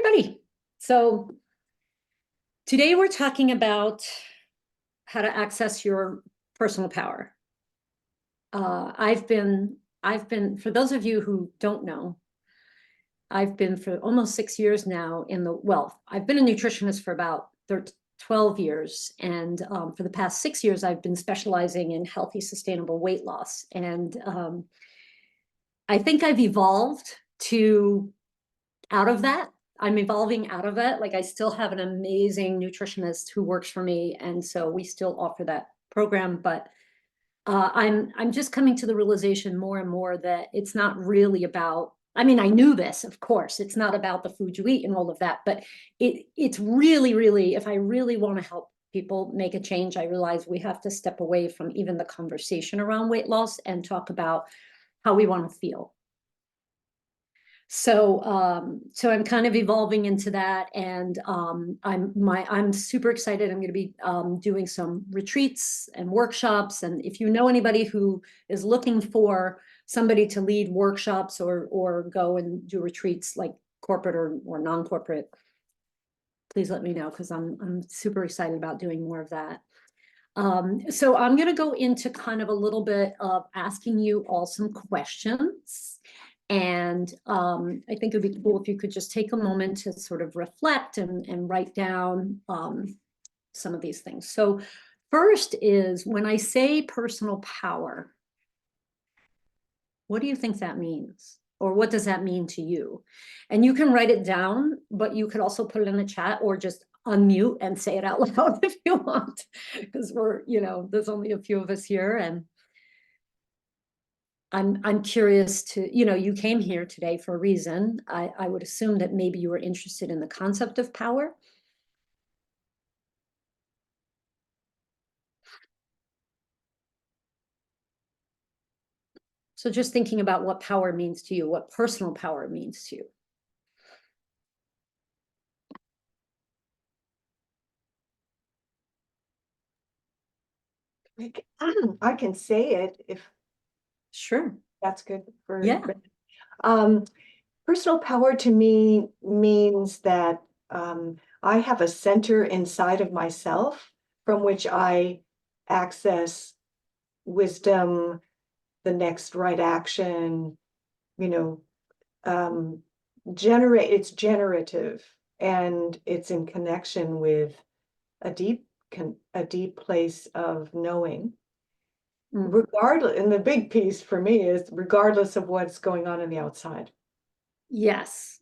everybody. So today we're talking about how to access your personal power. I've been, for those of you who don't know, I've been for almost 6 years now I've been a nutritionist for about 12 years. And for the past 6 years, I've been specializing in healthy, sustainable weight loss. And I think I've evolved out of that. I'm evolving out of it. Like, I still have an amazing nutritionist who works for me. And so we still offer that program, but I'm just coming to the realization more and more that it's not really about, I mean, I knew this, of course, it's not about the food you eat and all of that, but it's really, if I really want to help people make a change, I realize we have to step away from even the conversation around weight loss and talk about how we want to feel. So I'm kind of evolving into that, and I'm super excited. I'm going to be doing some retreats and workshops. And if you know anybody who is looking for somebody to lead workshops or go and do retreats, like corporate or non-corporate, please let me know, because I'm super excited about doing more of that. So I'm going to go into kind of a little bit of asking you all some questions. And I think it would be cool if you could just take a moment to sort of reflect and write down some of these things. So first is, when I say personal power, what do you think that means? Or what does that mean to you? And you can write it down, but you could also put it in the chat or just unmute and say it out loud if you want, because there's only a few of us here, and I'm curious to, you came here today for a reason. I would assume that maybe you were interested in the concept of power. So just thinking about what power means to you, what personal power means to you. I can say it if Sure. that's good for Yeah. Personal power to me means that I have a center inside of myself from which I access wisdom, the next right action, it's generative, and it's in connection with a deep place of knowing. Regardless, and the big piece for me is regardless of what's going on in the outside. Yes.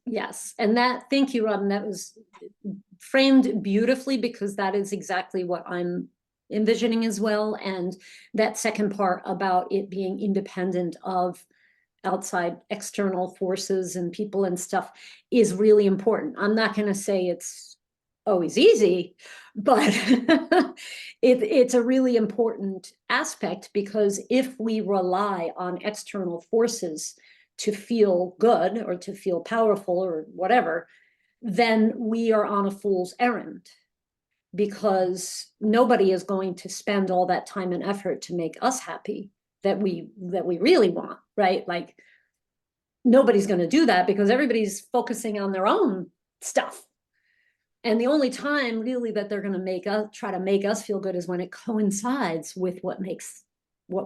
And thank you, Robin. That was framed beautifully, because that is exactly what I'm envisioning as well. And that second part about it being independent of outside external forces and people and stuff is really important. I'm not going to say it's always easy, but it's a really important aspect, because if we rely on external forces to feel good or to feel powerful or whatever, then we are on a fool's errand, because nobody is going to spend all that time and effort to make us happy that we really want, right? Like, nobody's going to do that, because everybody's focusing on their own stuff. And the only time really that they're going to try to make us feel good is when it coincides with what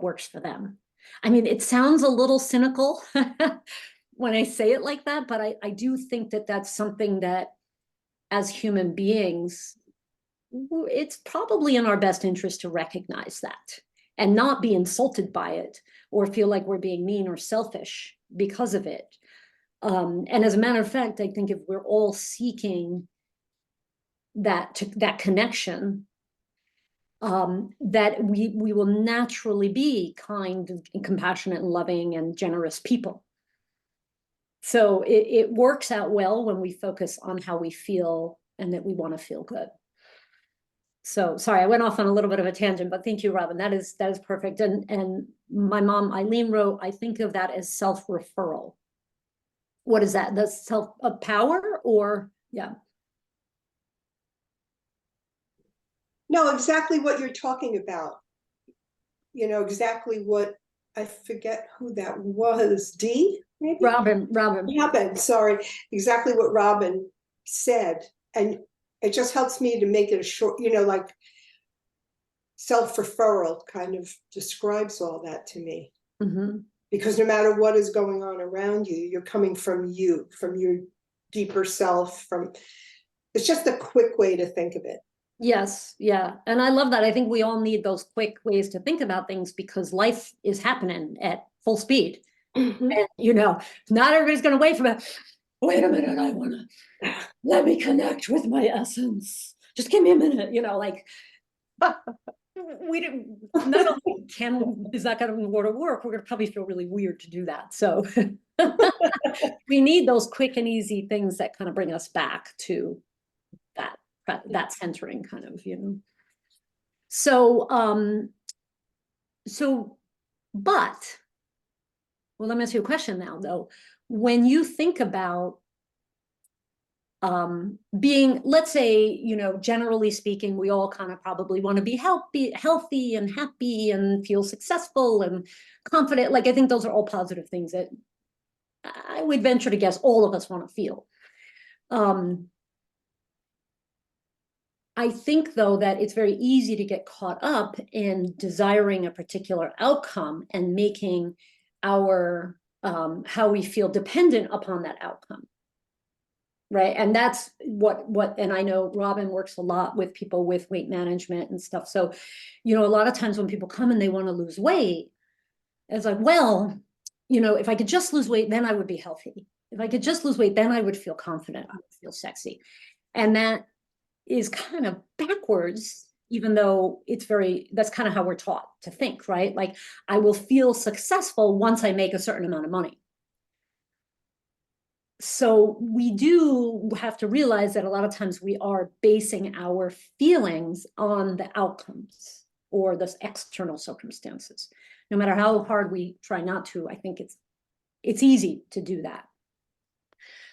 works for them. I mean, it sounds a little cynical when I say it like that, but I do think that that's something that, as human beings, it's probably in our best interest to recognize that and not be insulted by it or feel like we're being mean or selfish because of it. And as a matter of fact, I think if we're all seeking that connection, that we will naturally be kind and compassionate and loving and generous people. So it works out well when we focus on how we feel and that we want to feel good. So sorry, I went off on a little bit of a tangent, but thank you, Robin. That is perfect. And my mom, Eileen, wrote, I think of that as self-referral. What is that? The power, or yeah? No, exactly what you're talking about. Exactly what, I forget who that was. Dee, maybe? Robin. Robin, sorry. Exactly what Robin said, and it just helps me to make it a short, like self-referral kind of describes all that to me. Mhm. Because no matter what is going on around you, you're coming from you, from your deeper self, it's just a quick way to think of it. Yes, yeah. And I love that. I think we all need those quick ways to think about things because life is happening at full speed. Mhm. And, not everybody's going to wait for it. Wait a minute, I want to let me connect with my essence. Just give me a minute, like we didn't, not only is that going to work, we're going to probably feel really weird to do that. So we need those quick and easy things that kind of bring us back to that centering kind of, So, but, well, let me ask you a question now, though. When you think about being, let's say, generally speaking, we all kind of probably want to be healthy and happy and feel successful and confident. Like, I think those are all positive things that I would venture to guess all of us want to feel. I think, though, that it's very easy to get caught up in desiring a particular outcome and making our how we feel dependent upon that outcome. Right. And that's and I know Robin works a lot with people with weight management and stuff. So, a lot of times when people come and they want to lose weight, it's like, well, if I could just lose weight, then I would be healthy. If I could just lose weight, then I would feel confident. I would feel sexy. And that is kind of backwards, even though that's kind of how we're taught to think, right? Like, I will feel successful once I make a certain amount of money. So we do have to realize that a lot of times we are basing our feelings on the outcomes or the external circumstances. No matter how hard we try not to, I think it's easy to do that.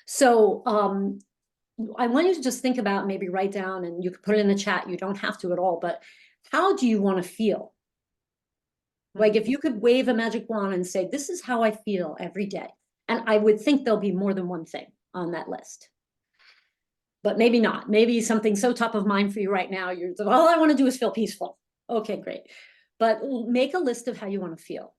So I want you to just think about, maybe write down, and you can put it in the chat. You don't have to at all, but how do you want to feel? Like, if you could wave a magic wand and say, this is how I feel every day. And I would think there'll be more than one thing on that list. But maybe not. Maybe something so top of mind for you right now, all I want to do is feel peaceful. Okay, great. But make a list of how you want to feel.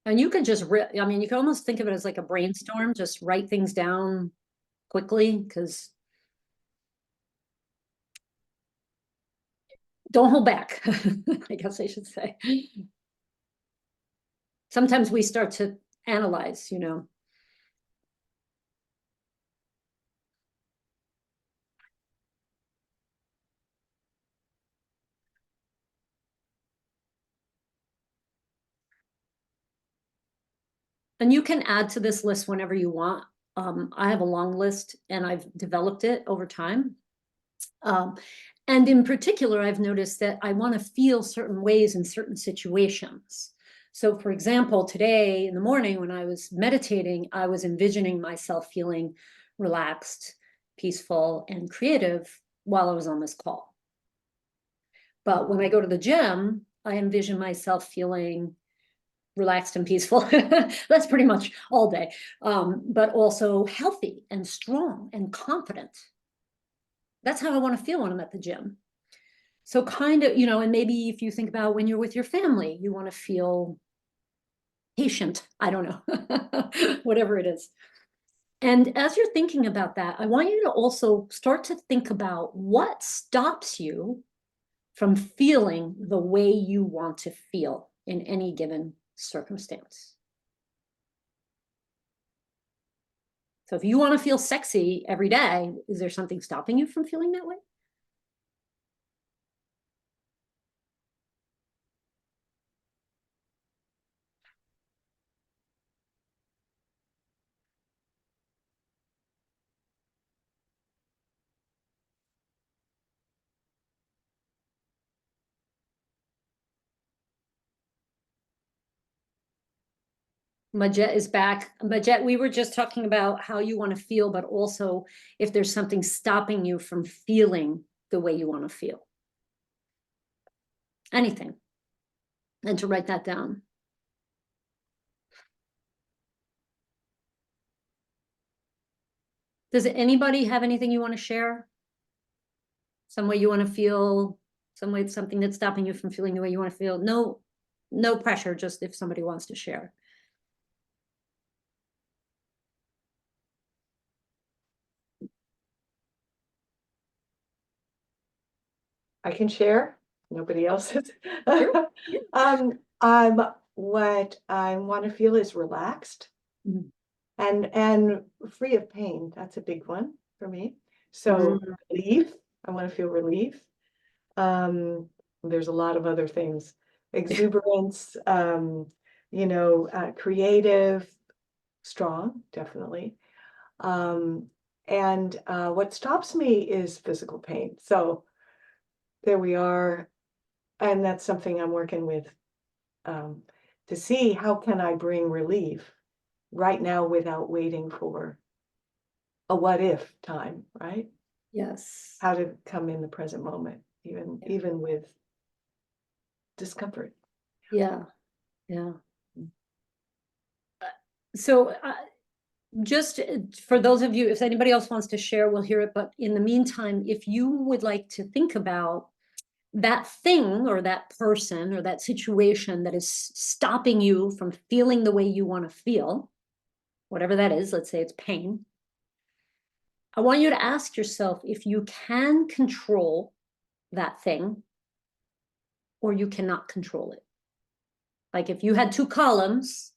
And you can just, I mean, you can almost think of it as like a brainstorm, just write things down quickly, because don't hold back, I guess I should say. Sometimes we start to analyze, And you can add to this list whenever you want. I have a long list and I've developed it over time. And in particular, I've noticed that I want to feel certain ways in certain situations. So, for example, today in the morning when I was meditating, I was envisioning myself feeling relaxed, peaceful, and creative while I was on this call. But when I go to the gym, I envision myself feeling relaxed and peaceful. That's pretty much all day, but also healthy and strong and confident. That's how I want to feel when I'm at the gym. So kind of, and maybe if you think about when you're with your family, you want to feel patient. I don't know, whatever it is. And as you're thinking about that, I want you to also start to think about what stops you from feeling the way you want to feel in any given circumstance. So if you want to feel sexy every day, is there something stopping you from feeling that way? Majette is back. Majette, we were just talking about how you want to feel, but also if there's something stopping you from feeling the way you want to feel. Anything. And to write that down. Does anybody have anything you want to share? Some way you want to feel, some way, something that's stopping you from feeling the way you want to feel? No, no pressure, just if somebody wants to share. I can share, nobody else is. Sure. What I want to feel is relaxed Mhm. and free of pain. That's a big one for me. So relief, I want to feel relief. There's a lot of other things, exuberance, creative, strong, definitely. And what stops me is physical pain. So there we are. And that's something I'm working with, to see how can I bring relief right now without waiting for a what if time, right? Yes. How to come in the present moment, Yeah. even with discomfort. Yeah. Yeah. So just for those of you, if anybody else wants to share, we'll hear it. But in the meantime, if you would like to think about that thing or that person or that situation that is stopping you from feeling the way you want to feel, whatever that is, let's say it's pain. I want you to ask yourself if you can control that thing or you cannot control it. Like if you had two columns,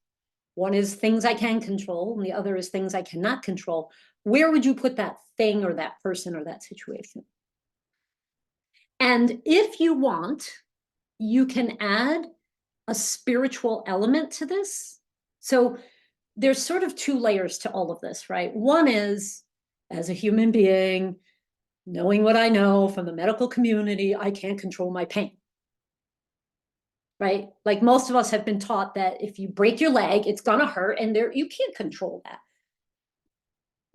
one is things I can control and the other is things I cannot control, where would you put that thing or that person or that situation? And if you want, you can add a spiritual element to this. So there's sort of two layers to all of this, right? One is, as a human being, knowing what I know from the medical community, I can't control my pain. Right? Like most of us have been taught that if you break your leg, it's gonna hurt, and you can't control that.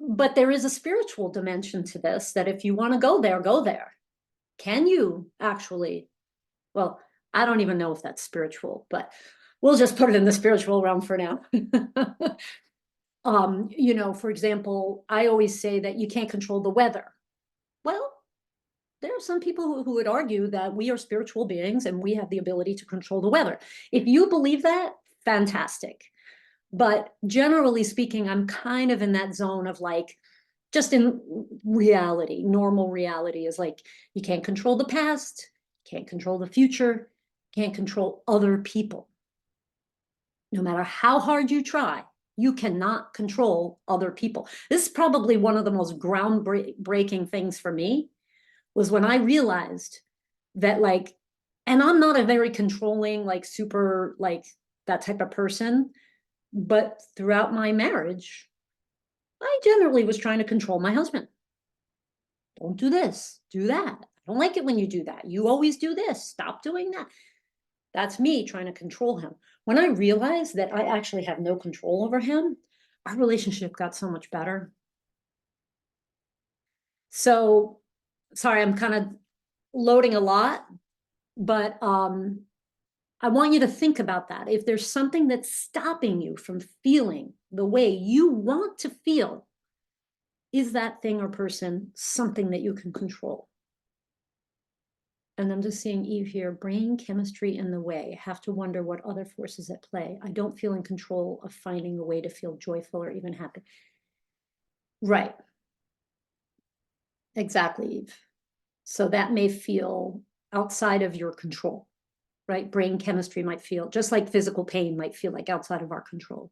But there is a spiritual dimension to this that if you want to go there, go there. Can you actually? Well, I don't even know if that's spiritual, but we'll just put it in the spiritual realm for now. For example, I always say that you can't control the weather. Well, there are some people who would argue that we are spiritual beings and we have the ability to control the weather. If you believe that, fantastic. But generally speaking, I'm kind of in that zone of like, just in reality, normal reality is like, you can't control the past, can't control the future, can't control other people. No matter how hard you try, you cannot control other people. This is probably one of the most groundbreaking things for me was when I realized that like, and I'm not a very controlling, like super, like that type of person, but throughout my marriage, I generally was trying to control my husband. Don't do this, do that. I don't like it when you do that. You always do this. Stop doing that. That's me trying to control him. When I realized that I actually have no control over him, our relationship got so much better. So, sorry, I'm kind of loading a lot, but I want you to think about that. If there's something that's stopping you from feeling the way you want to feel, is that thing or person something that you can control? And I'm just seeing Eve here, brain chemistry in the way. Have to wonder what other forces at play. I don't feel in control of finding a way to feel joyful or even happy. Right. Exactly, Eve. So that may feel outside of your control, right? Brain chemistry might feel, just like physical pain might feel like outside of our control.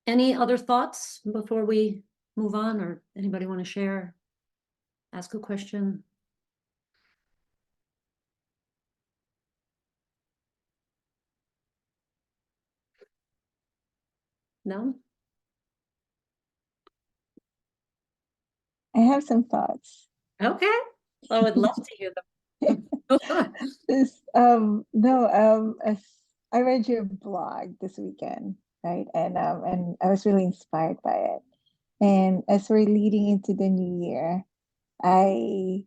Any other thoughts before we move on, or anybody want to share? Ask a question? No? I have some thoughts. Okay, I would love to hear them. I read your blog this weekend, right? And I was really inspired by it. And as we're leading into the new year, I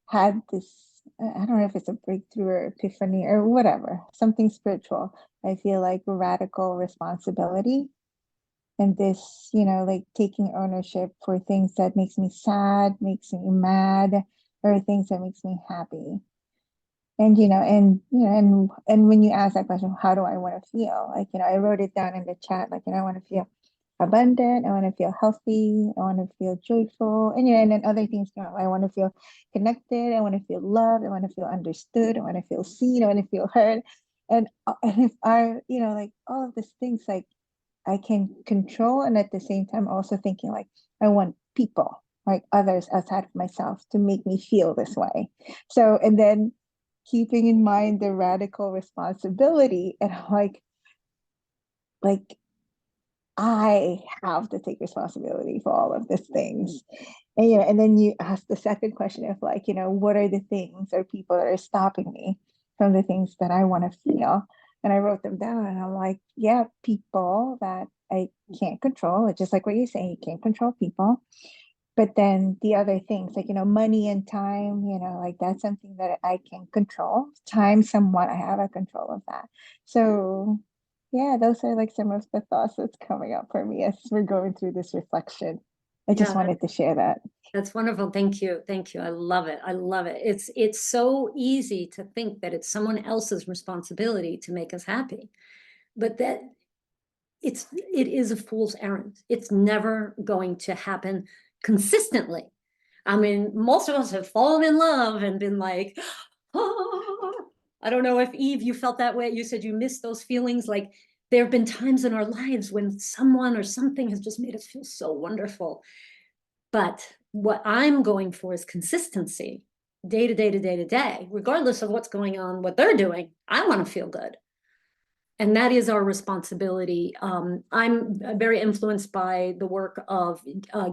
had this, I don't know if it's a breakthrough or epiphany or whatever, something spiritual. I feel like radical responsibility and this, like taking ownership for things that makes me sad, makes me mad, or things that makes me happy. And when you ask that question, how do I want to feel? Like, I wrote it down in the chat, like, I want to feel abundant, I want to feel healthy, I want to feel joyful, and then other things, I want to feel connected, I want to feel loved, I want to feel understood, I want to feel seen, I want to feel heard. And if I, like all of these things, like I can control, and at the same time also thinking like I want people, like others outside of myself, to make me feel this way. So, and then keeping in mind the radical responsibility, and I'm like I have to take responsibility for all of these things. And then you ask the second question of like, what are the things or people that are stopping me from the things that I want to feel? And I wrote them down, and I'm like, yeah, people that I can't control. It's just like what you're saying, you can't control people. But then the other things, like, money and time, like that's something that I can control. Time, somewhat, I have a control of that. So yeah, those are like some of the thoughts that's coming up for me as we're going through this reflection. I just Yeah, wanted to share that. that's wonderful. Thank you. Thank you. I love it. I love it. It's so easy to think that it's someone else's responsibility to make us happy, but that it is a fool's errand. It's never going to happen consistently. I mean, most of us have fallen in love and been like, oh. I don't know if Eve, you felt that way. You said you missed those feelings. Like there have been times in our lives when someone or something has just made us feel so wonderful. But what I'm going for is consistency, day to day to day to day, regardless of what's going on, what they're doing. I want to feel good. And that is our responsibility. I'm very influenced by the work of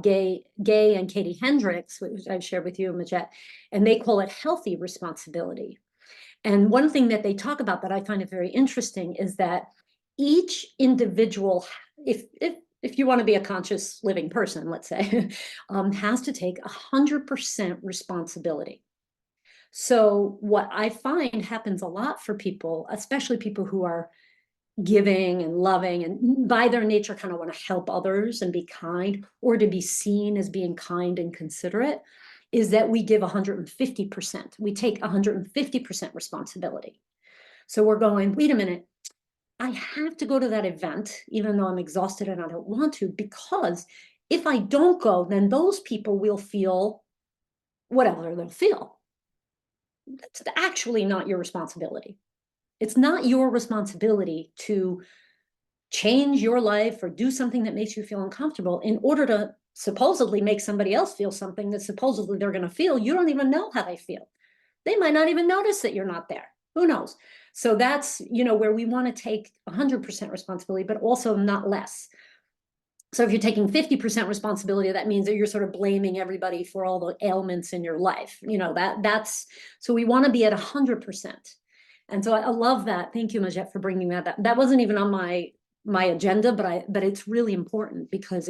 Gay and Katie Hendricks, which I've shared with you, Majette, and they call it healthy responsibility. And one thing that they talk about that I find it very interesting is that each individual, if you want to be a conscious living person, let's say, has to take 100% responsibility. So what I find happens a lot for people, especially people who are giving and loving and by their nature kind of want to help others and be kind, or to be seen as being kind and considerate, is that we give 150%. We take 150% responsibility. So we're going, wait a minute, I have to go to that event, even though I'm exhausted and I don't want to, because if I don't go, then those people will feel whatever they'll feel. That's actually not your responsibility. It's not your responsibility to change your life or do something that makes you feel uncomfortable in order to supposedly make somebody else feel something that supposedly they're going to feel. You don't even know how they feel. They might not even notice that you're not there. Who knows? So that's, where we want to take 100% responsibility, but also not less. So if you're taking 50% responsibility, that means that you're sort of blaming everybody for all the ailments in your life. That's, so we want to be at 100%. And so I love that. Thank you, Majette, for bringing that. That wasn't even on my agenda, but it's really important because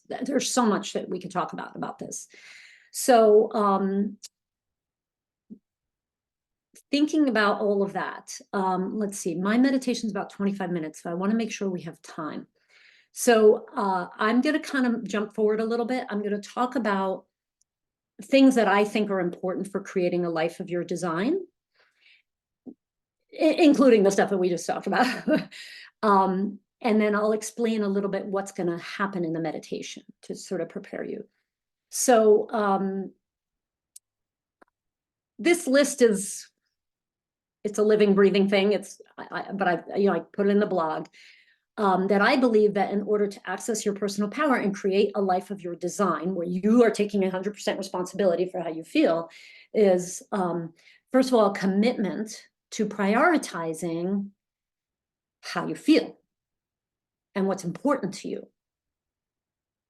there's so much that we could talk about this. So thinking about all of that, let's see, my meditation is about 25 minutes, so I want to make sure we have time. So I'm going to kind of jump forward a little bit. I'm going to talk about things that I think are important for creating a life of your design, including the stuff that we just talked about. And then I'll explain a little bit what's going to happen in the meditation to sort of prepare you. So this list it's a living, breathing thing. But I put it in the blog. That I believe that in order to access your personal power and create a life of your design, where you are taking 100% responsibility for how you feel, is first of all, a commitment to prioritizing how you feel and what's important to you.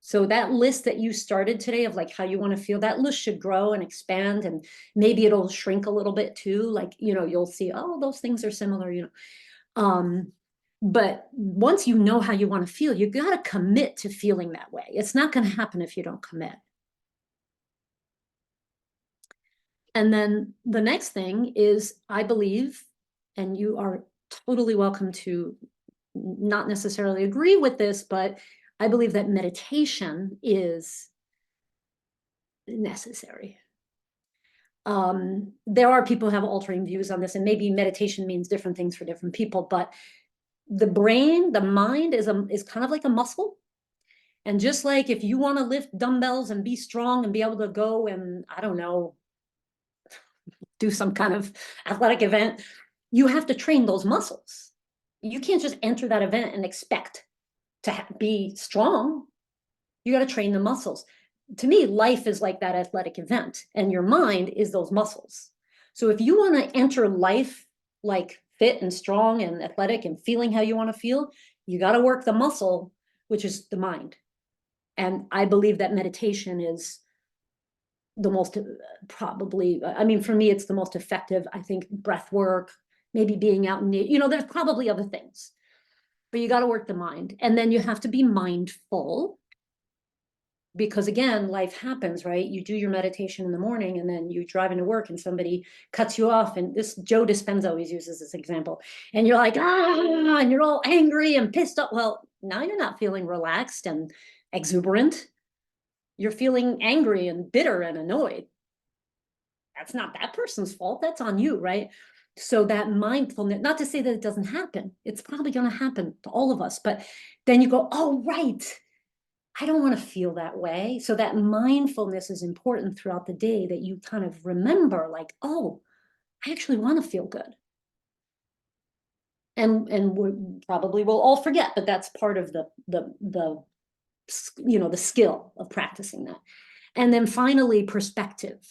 So that list that you started today of like how you want to feel, that list should grow and expand, and maybe it'll shrink a little bit too. Like, you'll see, oh, those things are similar. But once you know how you want to feel, you got to commit to feeling that way. It's not going to happen if you don't commit. And then the next thing is, I believe, and you are totally welcome to not necessarily agree with this, but I believe that meditation is necessary. There are people who have altering views on this, and maybe meditation means different things for different people, but the brain, the mind is kind of like a muscle. And just like if you want to lift dumbbells and be strong and be able to go and, I don't know, do some kind of athletic event, you have to train those muscles. You can't just enter that event and expect to be strong. You got to train the muscles. To me, life is like that athletic event, and your mind is those muscles. So if you want to enter life like fit and strong and athletic and feeling how you want to feel, you got to work the muscle, which is the mind. And I believe that meditation is the most probably, I mean, for me, it's the most effective. I think breath work, maybe being out in there's probably other things, but you got to work the mind. And then you have to be mindful, because again, life happens, right? You do your meditation in the morning and then you drive into work and somebody cuts you off. And this Joe Dispenza always uses this example. And you're like, and you're all angry and pissed off. Well, now you're not feeling relaxed and exuberant. You're feeling angry and bitter and annoyed. That's not that person's fault. That's on you, right? So that mindfulness, not to say that it doesn't happen. It's probably going to happen to all of us. But then you go, oh, right. I don't want to feel that way. So that mindfulness is important throughout the day, that you kind of remember like, oh, I actually want to feel good. And we probably will all forget, but that's part of the skill of practicing that. And then finally, perspective,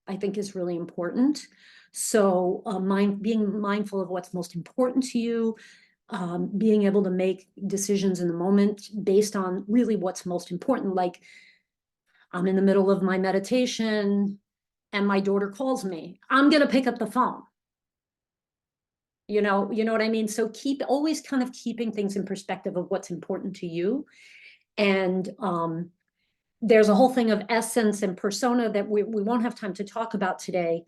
I think, is really important. So being mindful of what's most important to you, being able to make decisions in the moment based on really what's most important. Like, I'm in the middle of my meditation and my daughter calls me, I'm going to pick up the phone. You know what I mean? So always kind of keeping things in perspective of what's important to you. And there's a whole thing of essence and persona that we won't have time to talk about today.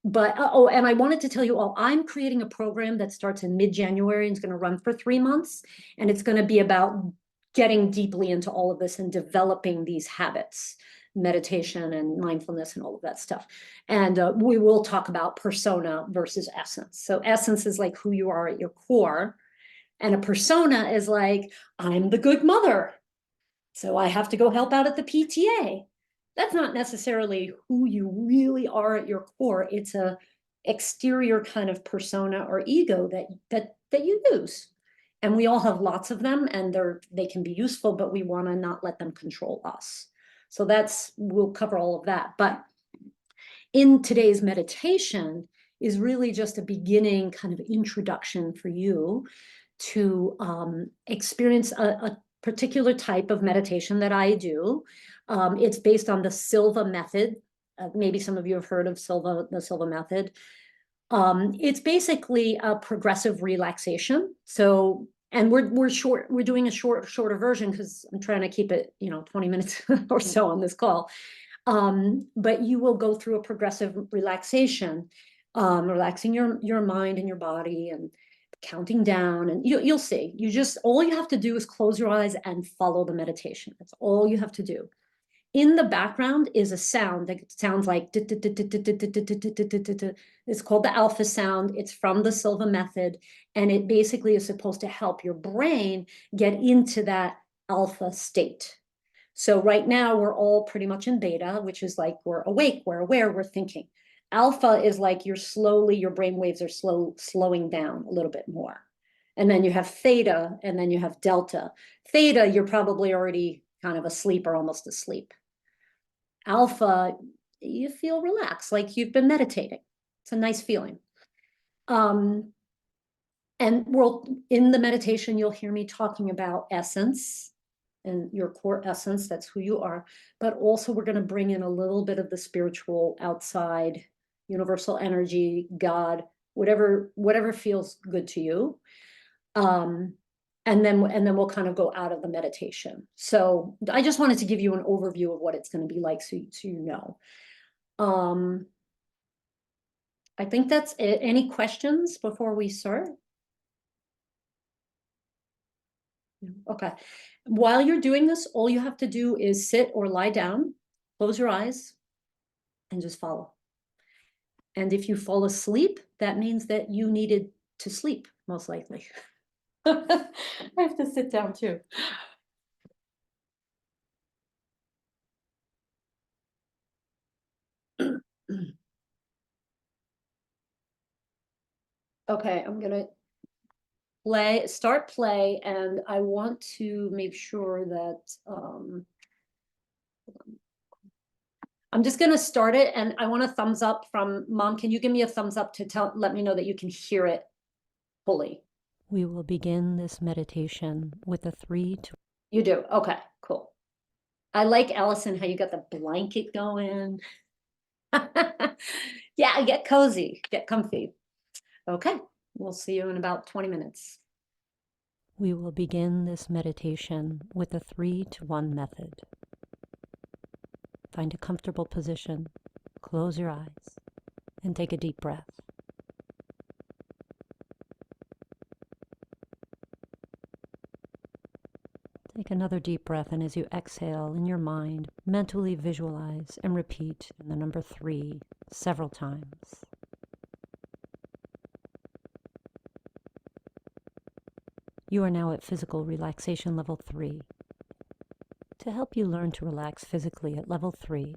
But and I wanted to tell you all, I'm creating a program that starts in mid-January and is going to run for 3 months. And it's going to be about getting deeply into all of this and developing these habits, meditation and mindfulness and all of that stuff. And we will talk about persona versus essence. So essence is like who you are at your core. And a persona is like, I'm the good mother, so I have to go help out at the PTA. That's not necessarily who you really are at your core. It's a exterior kind of persona or ego that you use. And we all have lots of them, and they can be useful, but we want to not let them control us. So we'll cover all of that. But in today's meditation is really just a beginning kind of introduction for you to experience a particular type of meditation that I do. It's based on the Silva method. Maybe some of you have heard of the Silva method. It's basically a progressive relaxation. So, and we're doing a shorter version because I'm trying to keep it, 20 minutes or so on this call. But you will go through a progressive relaxation, relaxing your mind and your body and counting down, and you'll see. All you have to do is close your eyes and follow the meditation. That's all you have to do. In the background is a sound that sounds like it's called the alpha sound. It's from the Silva method, and it basically is supposed to help your brain get into that alpha state. So right now we're all pretty much in beta, which is like we're awake, we're aware, we're thinking. Alpha is like your brain waves are slowing down a little bit more. And then you have theta, and then you have delta. Theta, you're probably already kind of asleep or almost asleep. Alpha, you feel relaxed, like you've been meditating. It's a nice feeling. And in the meditation, you'll hear me talking about essence and your core essence, that's who you are. But also we're going to bring in a little bit of the spiritual outside, universal energy, God, whatever feels good to you. And then we'll kind of go out of the meditation. So I just wanted to give you an overview of what it's going to be like, so you know. I think that's it. Any questions before we start? Okay. While you're doing this, all you have to do is sit or lie down, close your eyes, and just follow. And if you fall asleep, that means that you needed to sleep, most likely. I have to sit down too. Okay, I'm gonna start play, and I want to make sure that I'm just gonna start it, and I want a thumbs up from Mom. Can you give me a thumbs up to let me know that you can hear it fully? We will begin this meditation with a 3 to You do? Okay, cool. I like, Allison, how you got the blanket going. Yeah, get cozy, get comfy. Okay, we'll see you in about 20 minutes. We will begin this meditation with a 3 to 1 method. Find a comfortable position, close your eyes, and take a deep breath. Take another deep breath, and as you exhale in your mind, mentally visualize and repeat the number 3 several times. You are now at physical relaxation level 3. To help you learn to relax physically at level 3,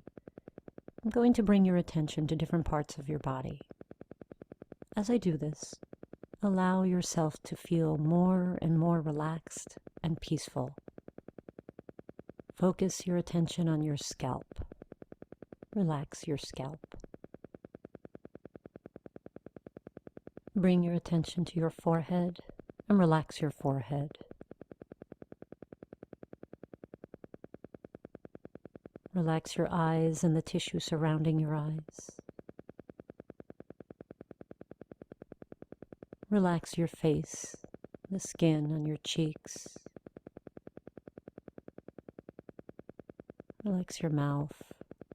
I'm going to bring your attention to different parts of your body. As I do this, allow yourself to feel more and more relaxed and peaceful. Focus your attention on your scalp. Relax your scalp. Bring your attention to your forehead and relax your forehead. Relax your eyes and the tissue surrounding your eyes. Relax your face, the skin on your cheeks. Relax your mouth,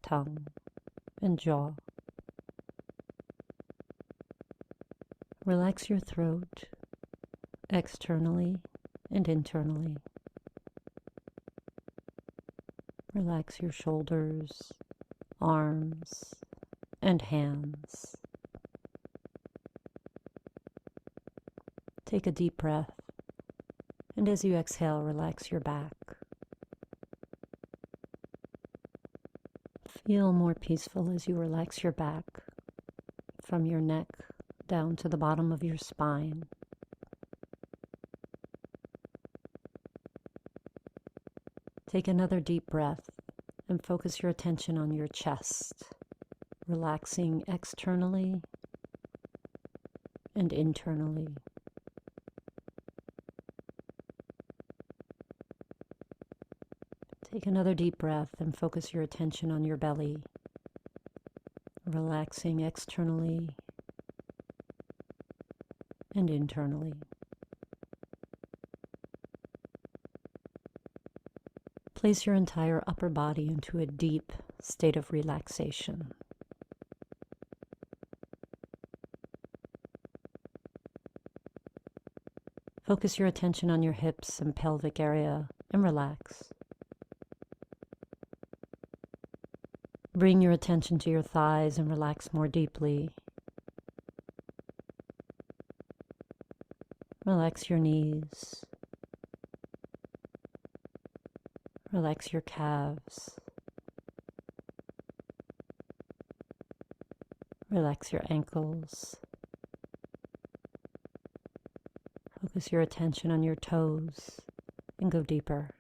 tongue, and jaw. Relax your throat, externally and internally. Relax your shoulders, arms, and hands. Take a deep breath, and as you exhale, relax your back. Feel more peaceful as you relax your back, from your neck down to the bottom of your spine. Take another deep breath and focus your attention on your chest, relaxing externally and internally. Take another deep breath and focus your attention on your belly, relaxing externally and internally. Place your entire upper body into a deep state of relaxation. Focus your attention on your hips and pelvic area and relax. Bring your attention to your thighs and relax more deeply. Relax your knees. Relax your calves. Relax your ankles. Focus your attention on your toes and go deeper.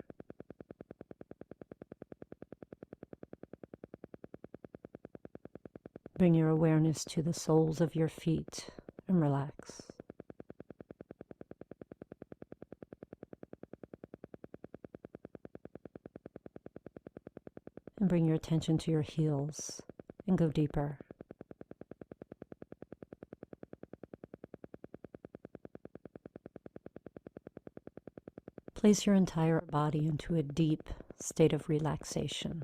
Bring your awareness to the soles of your feet and relax. And bring your attention to your heels and go deeper. Place your entire body into a deep state of relaxation.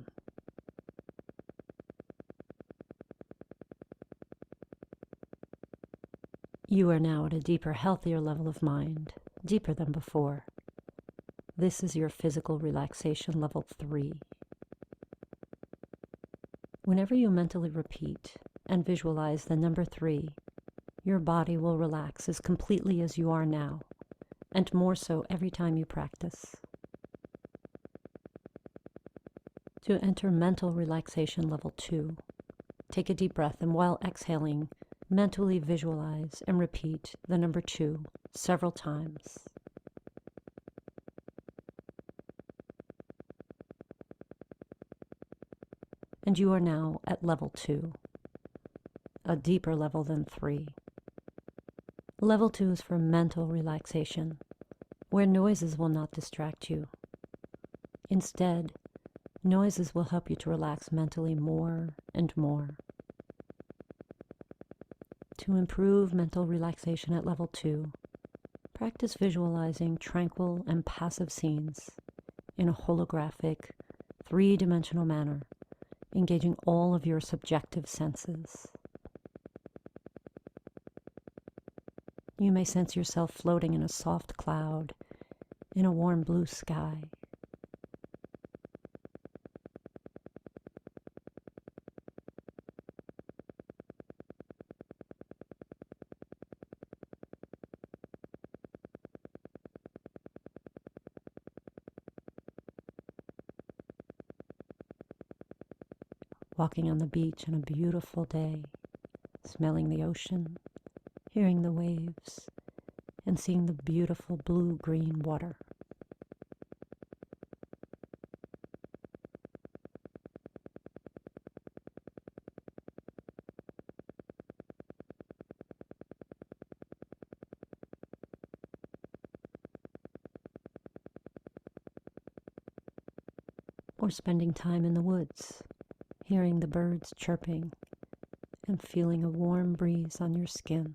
You are now at a deeper, healthier level of mind, deeper than before. This is your physical relaxation level 3. Whenever you mentally repeat and visualize the number 3, your body will relax as completely as you are now, and more so every time you practice. To enter mental relaxation level 2, take a deep breath and while exhaling, mentally visualize and repeat the number 2 several times. And you are now at level 2, a deeper level than 3. Level 2 is for mental relaxation, where noises will not distract you. Instead, noises will help you to relax mentally more and more. To improve mental relaxation at level 2, practice visualizing tranquil and passive scenes in a holographic, 3-dimensional manner, engaging all of your subjective senses. You may sense yourself floating in a soft cloud, in a warm blue sky. Walking on the beach on a beautiful day, smelling the ocean, hearing the waves, and seeing the beautiful blue-green water. Or spending time in the woods, hearing the birds chirping and feeling a warm breeze on your skin.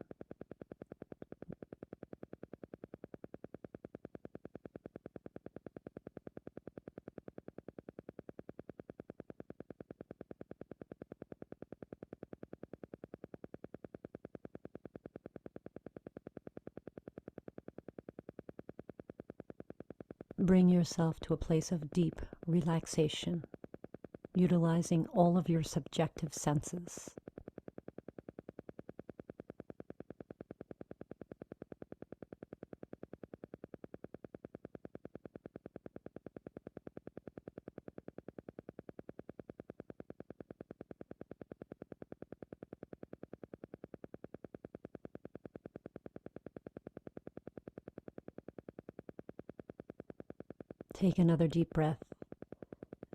Bring yourself to a place of deep relaxation, utilizing all of your subjective senses. Take another deep breath,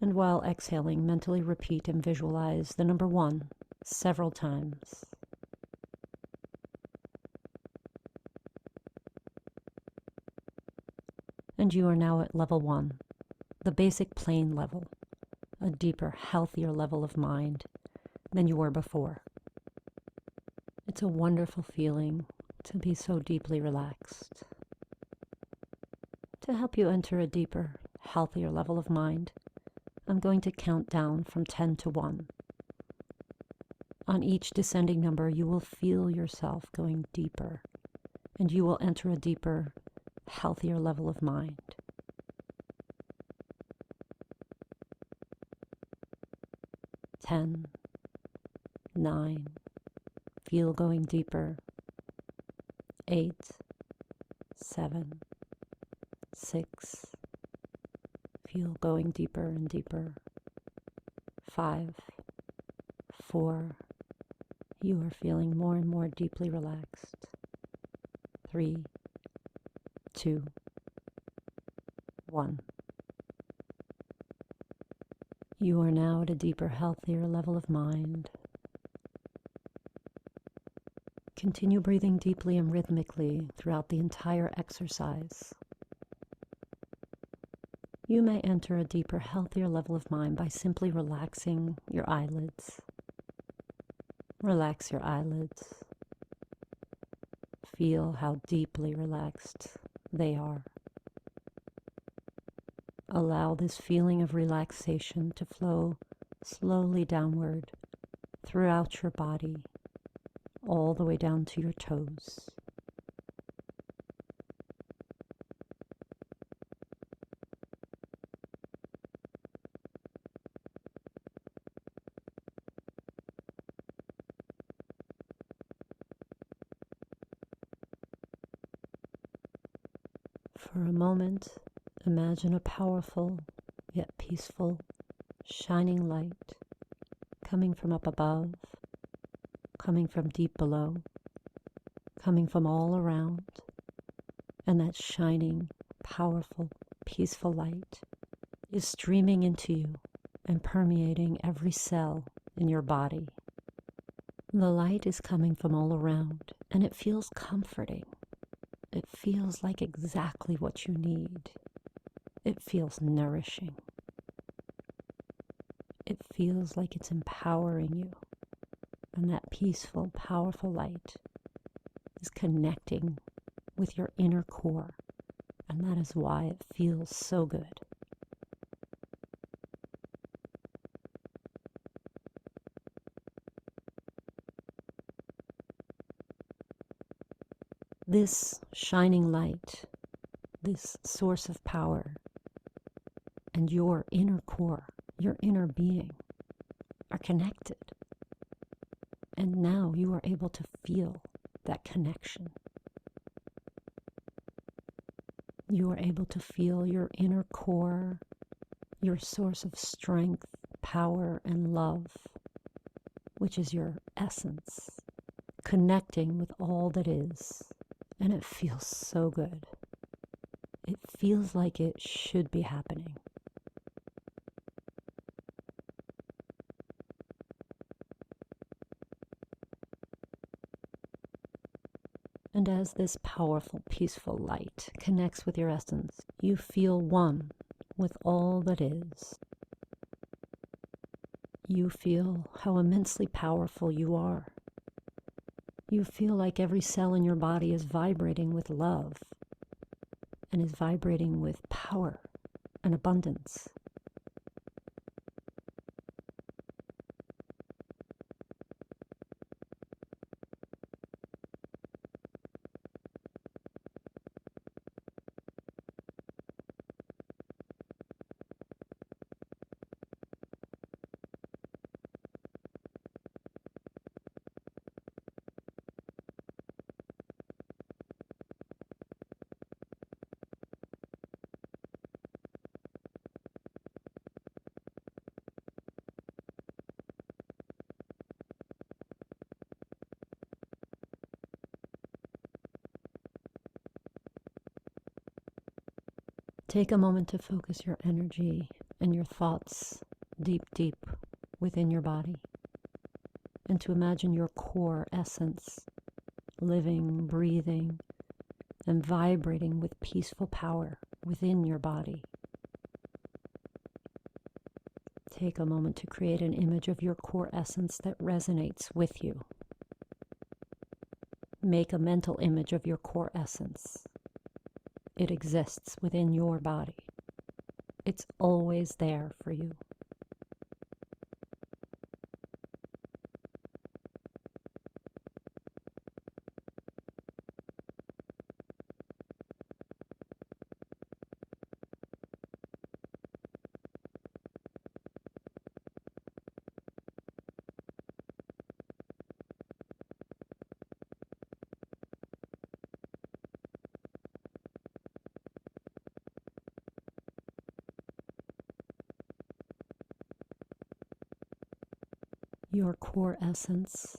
and while exhaling, mentally repeat and visualize the number 1 several times. And you are now at level 1, the basic plane level, a deeper, healthier level of mind than you were before. It's a wonderful feeling to be so deeply relaxed. To help you enter a deeper, healthier level of mind, I'm going to count down from 10 to 1. On each descending number, you will feel yourself going deeper, and you will enter a deeper, healthier level of mind. 10, 9, feel going deeper. 8, 7, 6, feel going deeper and deeper. 5, 4, you are feeling more and more deeply relaxed. 3, 2, 1. You are now at a deeper, healthier level of mind. Continue breathing deeply and rhythmically throughout the entire exercise. You may enter a deeper, healthier level of mind by simply relaxing your eyelids. Relax your eyelids. Feel how deeply relaxed they are. Allow this feeling of relaxation to flow slowly downward throughout your body, all the way down to your toes. For a moment, imagine a powerful yet peaceful, shining light coming from up above, coming from deep below, coming from all around, and that shining, powerful, peaceful light is streaming into you and permeating every cell in your body. The light is coming from all around, and it feels comforting. It feels like exactly what you need. It feels nourishing. It feels like it's empowering you. And that peaceful, powerful light is connecting with your inner core. And that is why it feels so good. This shining light, this source of power, and your inner core, your inner being, are connected. And now you are able to feel that connection. You are able to feel your inner core, your source of strength, power, and love, which is your essence, connecting with all that is. And it feels so good. It feels like it should be happening. And as this powerful, peaceful light connects with your essence, you feel one with all that is. You feel how immensely powerful you are. You feel like every cell in your body is vibrating with love and is vibrating with power and abundance. Take a moment to focus your energy and your thoughts deep, deep within your body, and to imagine your core essence living, breathing, and vibrating with peaceful power within your body. Take a moment to create an image of your core essence that resonates with you. Make a mental image of your core essence. It exists within your body. It's always there for you. Your core essence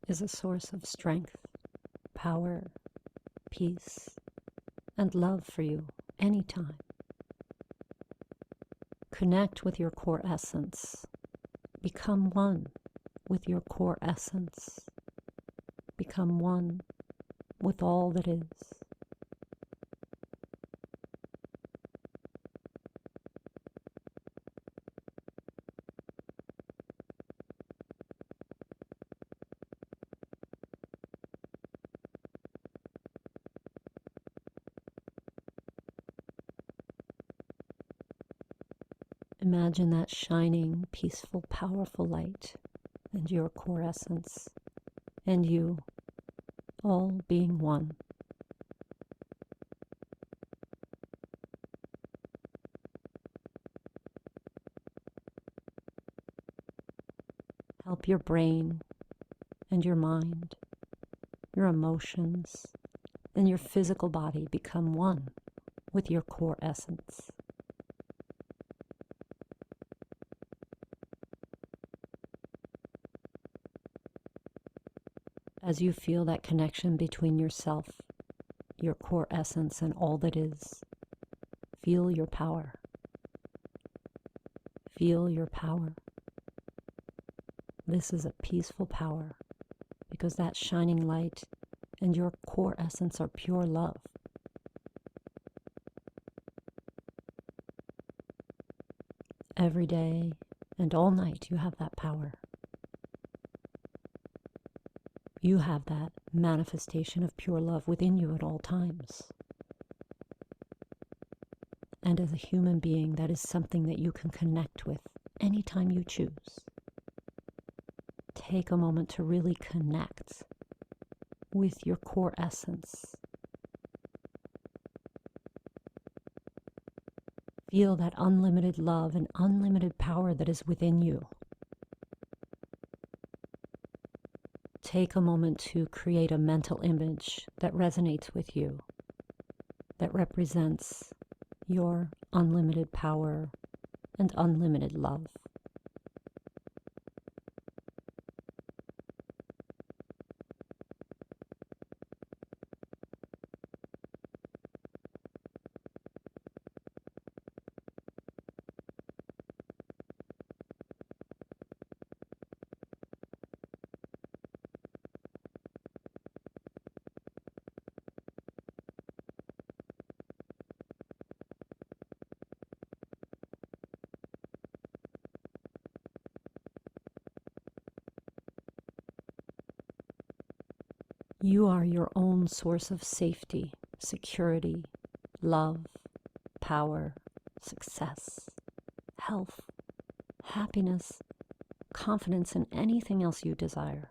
is a source of strength, power, peace, and love for you anytime. Connect with your core essence. Become one with your core essence. Become one with all that is. Imagine that shining, peaceful, powerful light and your core essence and you all being one. Help your brain and your mind, your emotions, and your physical body become one with your core essence. As you feel that connection between yourself, your core essence, and all that is, feel your power. Feel your power. This is a peaceful power because that shining light and your core essence are pure love. Every day and all night you have that power. You have that manifestation of pure love within you at all times. And as a human being, that is something that you can connect with anytime you choose. Take a moment to really connect with your core essence. Feel that unlimited love and unlimited power that is within you. Take a moment to create a mental image that resonates with you, that represents your unlimited power and unlimited love. You are your own source of safety, security, love, power, success, health, happiness, confidence, and anything else you desire.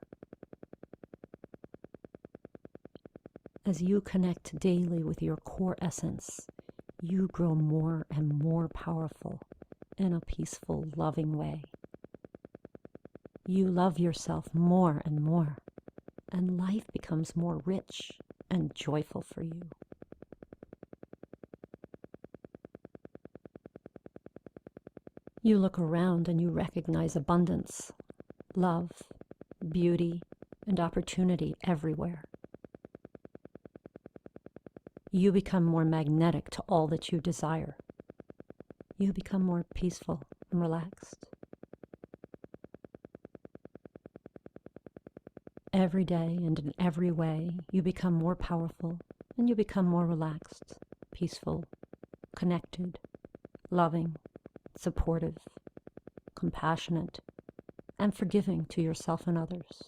As you connect daily with your core essence, you grow more and more powerful in a peaceful, loving way. You love yourself more and more, and life becomes more rich and joyful for you. You look around and you recognize abundance, love, beauty, and opportunity everywhere. You become more magnetic to all that you desire. You become more peaceful and relaxed. Every day and in every way, you become more powerful and you become more relaxed, peaceful, connected, loving, supportive, compassionate, and forgiving to yourself and others.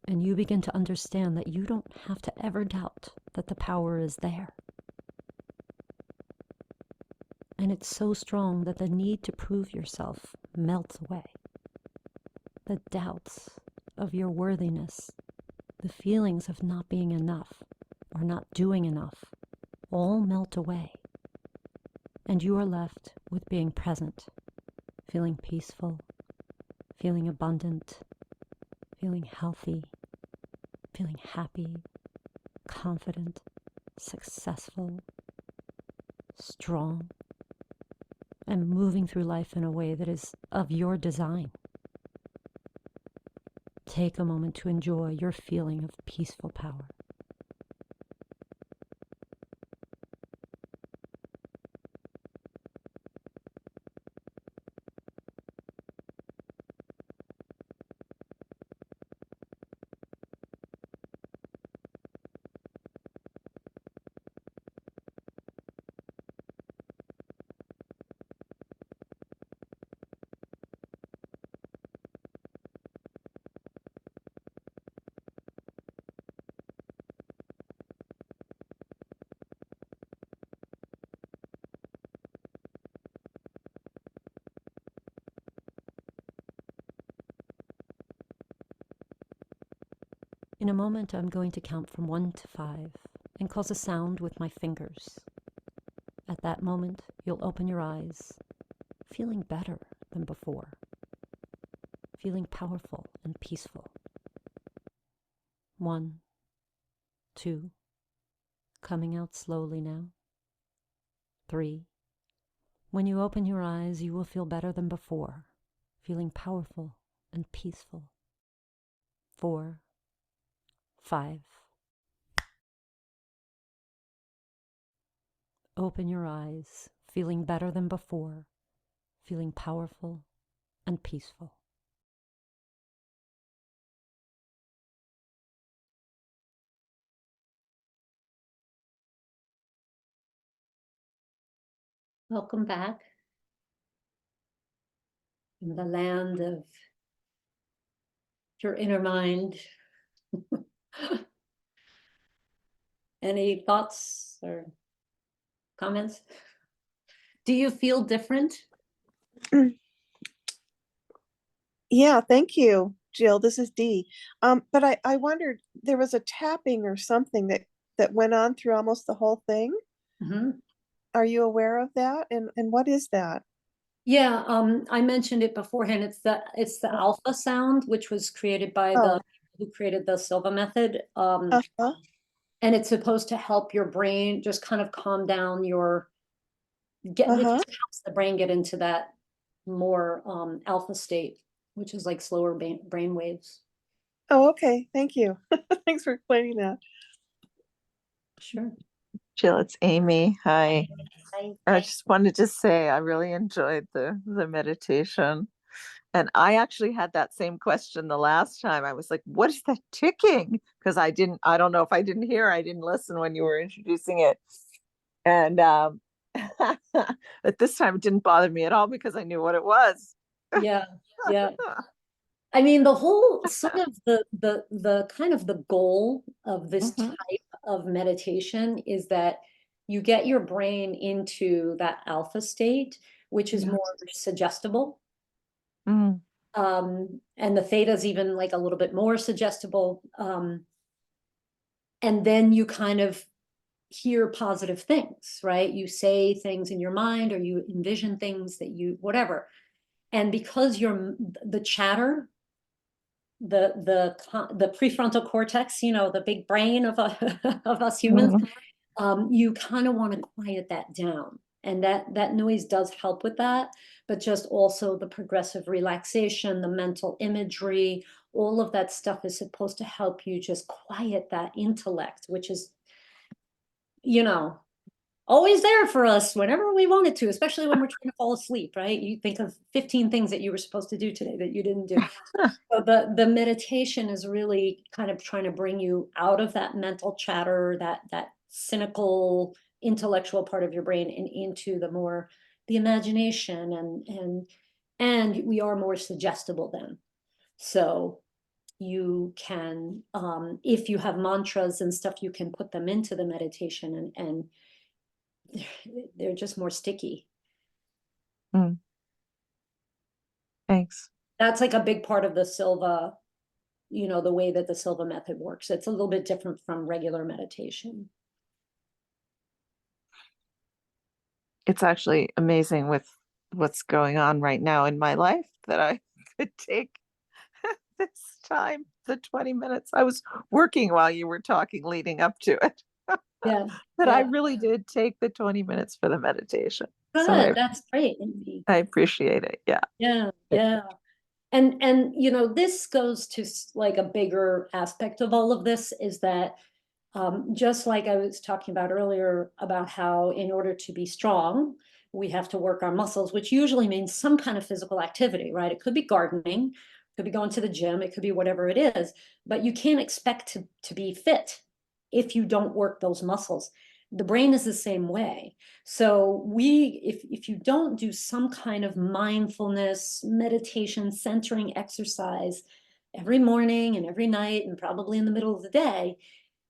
And you begin to understand that you don't have to ever doubt that the power is there. And it's so strong that the need to prove yourself melts away. The doubts of your worthiness, the feelings of not being enough or not doing enough, all melt away. And you are left with being present, feeling peaceful, feeling abundant, feeling healthy, feeling happy, confident, successful, strong, and moving through life in a way that is of your design. Take a moment to enjoy your feeling of peaceful power. In a moment, I'm going to count from 1 to 5 and cause a sound with my fingers. At that moment, you'll open your eyes, feeling better than before, feeling powerful and peaceful. 1, 2, coming out slowly now. 3. When you open your eyes, you will feel better than before, feeling powerful and peaceful. 4, 5. Open your eyes, feeling better than before, feeling powerful and peaceful. Welcome back in the land of your inner mind. Any thoughts or comments? Do you feel different? Yeah, thank you, Jill. This is Dee. But I wondered, there was a tapping or something that went on through almost the whole thing. Mhm. Are you aware of that? And what is that? Yeah, I mentioned it beforehand. It's the alpha sound, which was created by Oh, the who created the Silva method. uh-huh. And it's supposed to help your brain just kind of calm down it Uh-huh. just helps the brain get into that more alpha state, which is like slower brain waves. Oh, okay. Thank you. Thanks for explaining that. Sure. Jill, it's Amy. Hi. Hi. I just wanted to say I really enjoyed the meditation. And I actually had that same question the last time. I was like, what is that ticking? Because I don't know if I didn't hear, I didn't listen when you were introducing it. And but this time it didn't bother me at all because I knew what it was. Yeah, yeah. I mean, the whole sort of the kind of the goal of this Mhm. type of meditation is that you get your brain into that alpha state, which is Yeah. more suggestible. Mm. And the theta is even like a little bit more suggestible. And then you kind of hear positive things, right? You say things in your mind or you envision things that you, whatever. And because the chatter, the prefrontal cortex, the big brain of of us humans, you kind of want to quiet that down. And that noise does help with that, but just also the progressive relaxation, the mental imagery, all of that stuff is supposed to help you just quiet that intellect, which is, always there for us whenever we want it to, especially when we're trying to fall asleep, right? You think of 15 things that you were supposed to do today that you didn't do. So the meditation is really kind of trying to bring you out of that mental chatter, that cynical intellectual part of your brain and into the imagination and we are more suggestible then. So you can, if you have mantras and stuff, you can put them into the meditation and they're just more sticky. Mm. Thanks. That's like a big part of the Silva, the way that the Silva method works. It's a little bit different from regular meditation. It's actually amazing with what's going on right now in my life that I could take this time, the 20 minutes. I was working while you were talking leading up to it. Yeah. But I Yeah. really did take the 20 minutes for the meditation. So Good. That's great. I appreciate it. Yeah. Yeah. Yeah. And this goes to like a bigger aspect of all of this is that just like I was talking about earlier about how in order to be strong, we have to work our muscles, which usually means some kind of physical activity, right? It could be gardening, it could be going to the gym, it could be whatever it is, but you can't expect to be fit if you don't work those muscles. The brain is the same way. So if you don't do some kind of mindfulness, meditation, centering exercise every morning and every night and probably in the middle of the day,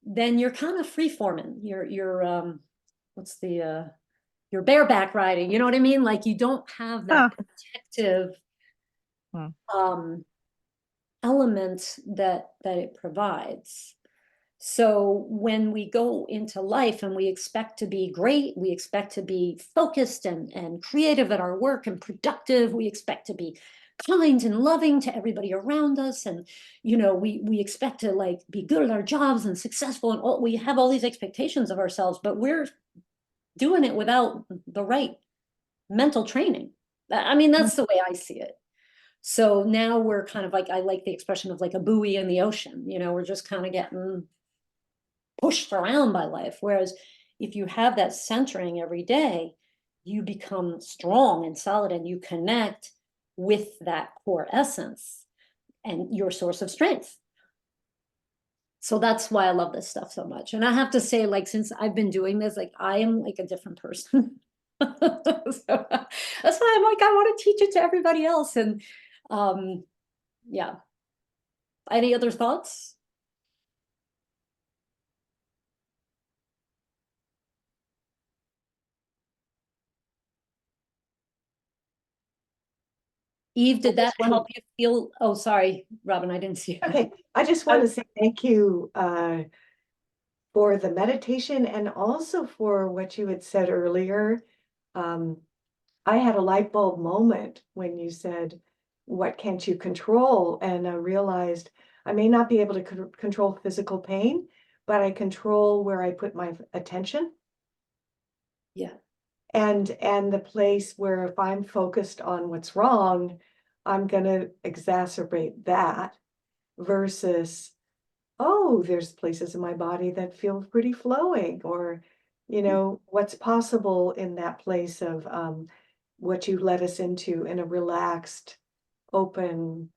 then you're kind of free forming. What's the you're bareback riding, you know what I mean? Like you don't have that Huh. protective Hmm. um element that it provides. So when we go into life and we expect to be great, we expect to be focused and creative at our work and productive, we expect to be kind and loving to everybody around us, and we expect to like be good at our jobs and successful, and we have all these expectations of ourselves, but we're doing it without the right mental training. I mean, that's the way I see it. So now we're kind of like, I like the expression of like a buoy in the ocean, we're just kind of getting pushed around by life. Whereas if you have that centering every day, you become strong and solid, and you connect with that core essence and your source of strength. So that's why I love this stuff so much. And I have to say, like, since I've been doing this, like, I am like a different person. So that's why I'm like, I want to teach it to everybody else. And yeah. Any other thoughts? Eve, did that help you feel? Oh, sorry, Robin, I didn't see it. Okay, I just want to say thank you for the meditation, and also for what you had said earlier. I had a light bulb moment when you said, what can't you control? And I realized I may not be able to control physical pain, but I control where I put my attention. Yeah. And the place where if I'm focused on what's wrong, I'm going to exacerbate that, versus, oh, there's places in my body that feel pretty flowing, or, what's possible in that place of what you let us into in a relaxed, open,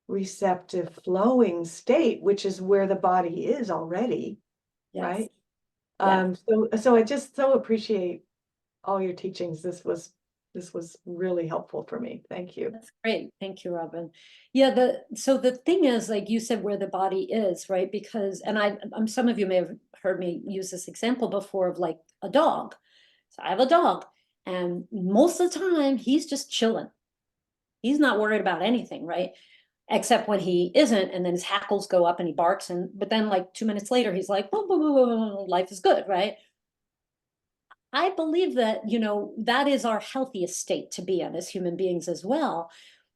receptive, flowing state, which is where the body is already, Yes. right? Yeah. So I just so appreciate all your teachings. This was really helpful for me. Thank you. That's great. Thank you, Robin. Yeah, so the thing is, like you said, where the body is, right? Because, and some of you may have heard me use this example before of like a dog. So I have a dog, and most of the time he's just chilling. He's not worried about anything, right? Except when he isn't, and then his hackles go up and he barks, but then like 2 minutes later, he's like, "Boom, boom, boom, boom, boom, life is good," right? I believe that, that is our healthiest state to be in as human beings as well.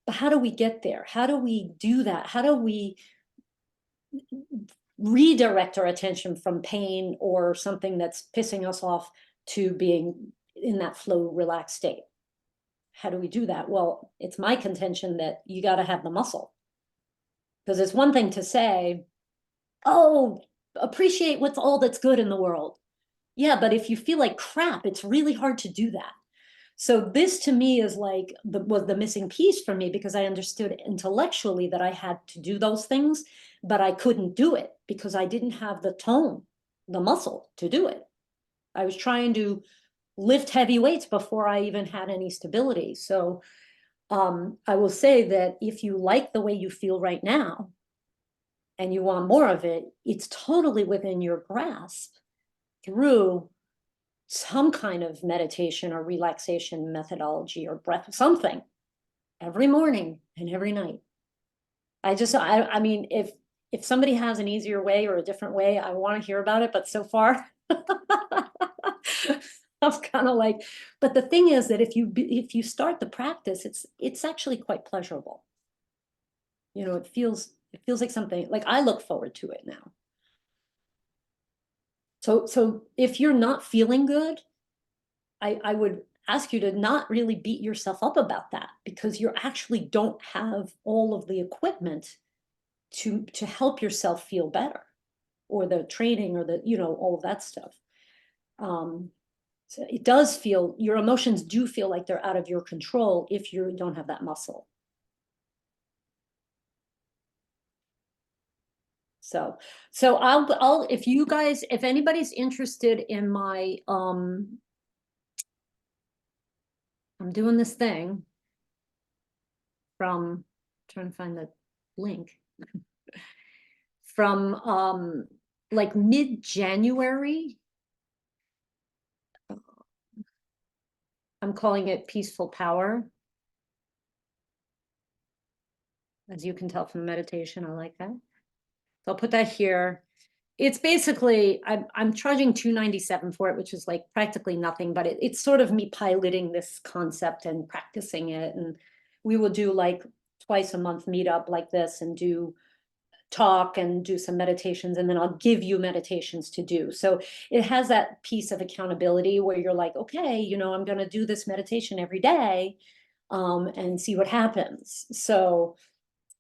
But how do we get there? How do we do that? How do we redirect our attention from pain or something that's pissing us off to being in that flow, relaxed state? How do we do that? Well, it's my contention that you got to have the muscle. Because it's one thing to say, oh, appreciate what's all that's good in the world. Yeah, but if you feel like crap, it's really hard to do that. So this to me is like was the missing piece for me, because I understood intellectually that I had to do those things, but I couldn't do it because I didn't have the tone, the muscle to do it. I was trying to lift heavy weights before I even had any stability. So I will say that if you like the way you feel right now and you want more of it, it's totally within your grasp through some kind of meditation or relaxation methodology or breath, something, every morning and every night. I mean, if somebody has an easier way or a different way, I want to hear about it. But so far, I was kind of like, but the thing is that if you start the practice, it's actually quite pleasurable. It feels like something, like I look forward to it now. So if you're not feeling good, I would ask you to not really beat yourself up about that, because you actually don't have all of the equipment to help yourself feel better, or the training, or the all of that stuff. So it does feel, your emotions do feel like they're out of your control if you don't have that muscle. So I'll if you guys, if anybody's interested in my I'm doing this thing from, trying to find the link, from like mid-January. I'm calling it Peaceful Power. as you can tell from the meditation. I like that. So I'll put that here. It's basically, I'm charging $297 for it, which is like practically nothing, but it's sort of me piloting this concept and practicing it. And we will do like twice a month meetup like this and do talk and do some meditations, and then I'll give you meditations to do. So it has that piece of accountability where you're like, okay, you know, I'm going to do this meditation every day, and see what happens. So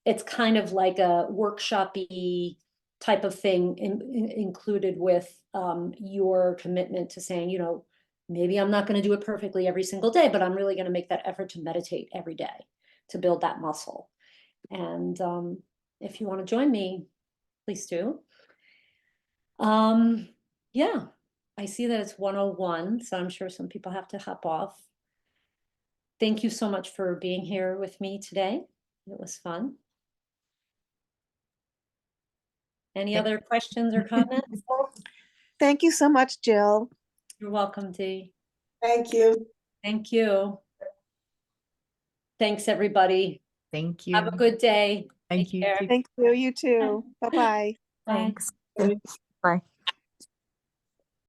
it's kind of like a workshop-y type of thing included with your commitment to saying, you know, maybe I'm not going to do it perfectly every single day, but I'm really going to make that effort to meditate every day to build that muscle. And if you want to join me, please do. Yeah, I see that it's 1:01, so I'm sure some people have to hop off. Thank you so much for being here with me today. It was fun. Any other questions or comments? Thank you so much, Jill. You're welcome, Dee. Thank you. Thank you. Thanks, everybody. Thank you. Have a good day. Thank Take you. care. Thank you, you too. Bye-bye. Bye. Bye.